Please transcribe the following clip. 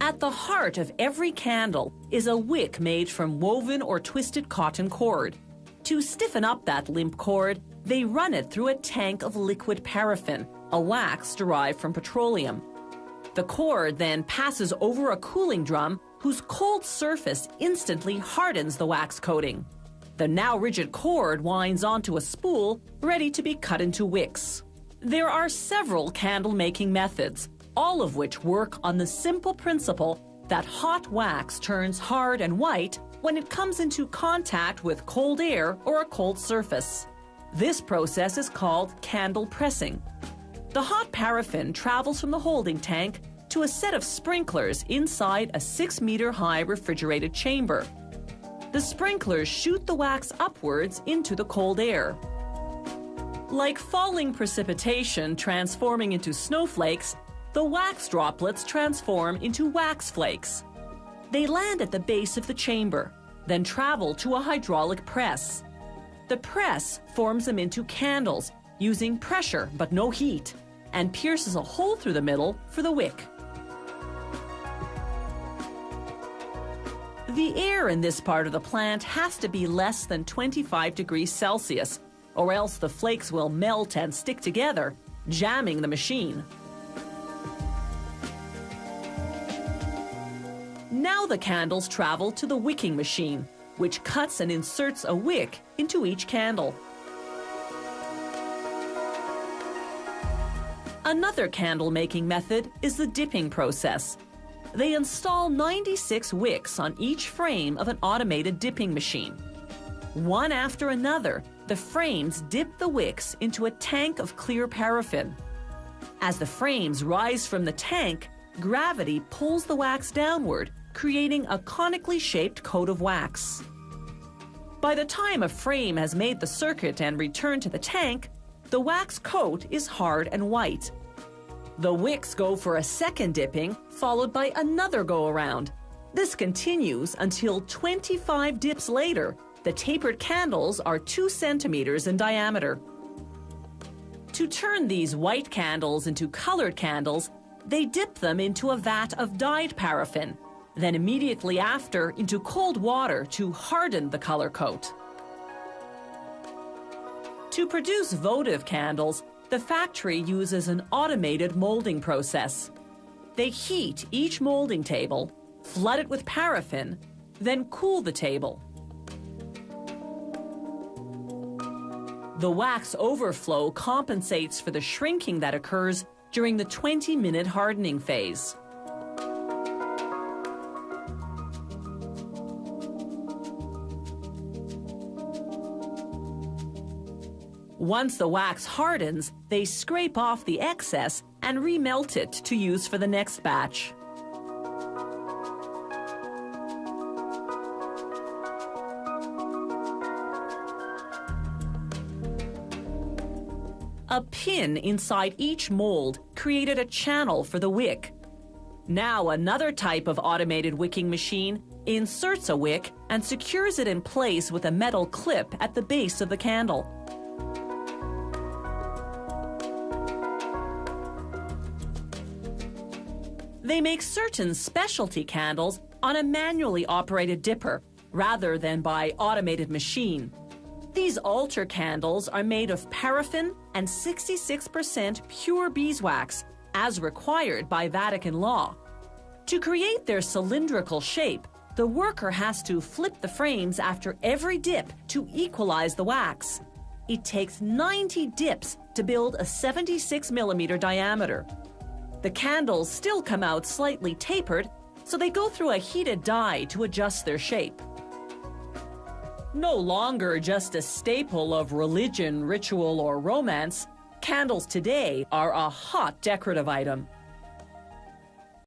At the heart of every candle is a wick made from woven or twisted cotton cord. To stiffen up that limp cord, they run it through a tank of liquid paraffin, a wax derived from petroleum. The cord then passes over a cooling drum whose cold surface instantly hardens the wax coating. The now rigid cord winds onto a spool ready to be cut into wicks. There are several candle-making methods, all of which work on the simple principle that hot wax turns hard and white when it comes into contact with cold air or a cold surface. This process is called candle pressing. The hot paraffin travels from the holding tank to a set of sprinklers inside a 6-meter-high refrigerated chamber. The sprinklers shoot the wax upwards into the cold air. Like falling precipitation transforming into snowflakes, the wax droplets transform into wax flakes. They land at the base of the chamber, then travel to a hydraulic press. The press forms them into candles using pressure but no heat, and pierces a hole through the middle for the wick. The air in this part of the plant has to be less than 25 degrees Celsius, or else the flakes will melt and stick together, jamming the machine. Now the candles travel to the wicking machine, which cuts and inserts a wick into each candle. Another candle-making method is the dipping process. They install 96 wicks on each frame of an automated dipping machine. One after another, the frames dip the wicks into a tank of clear paraffin. As the frames rise from the tank, gravity pulls the wax downward, creating a conically shaped coat of wax. By the time a frame has made the circuit and returned to the tank, the wax coat is hard and white. The wicks go for a second dipping, followed by another go-around. This continues until 25 dips later, the tapered candles are 2 centimeters in diameter. To turn these white candles into colored candles, they dip them into a vat of dyed paraffin, then immediately after into cold water to harden the color coat. To produce votive candles, the factory uses an automated molding process. They heat each molding table, flood it with paraffin, then cool the table. The wax overflow compensates for the shrinking that occurs during the 20-minute hardening phase. Once the wax hardens, they scrape off the excess and remelt it to use for the next batch. A pin inside each mold created a channel for the wick. Now another type of automated wicking machine inserts a wick and secures it in place with a metal clip at the base of the candle. They make certain specialty candles on a manually operated dipper rather than by automated machine. These altar candles are made of paraffin and 66% pure beeswax, as required by Vatican law. To create their cylindrical shape, the worker has to flip the frames after every dip to equalize the wax. It takes 90 dips to build a 76-millimeter diameter. The candles still come out slightly tapered, so they go through a heated die to adjust their shape. No longer just a staple of religion, ritual, or romance, candles today are a hot decorative item.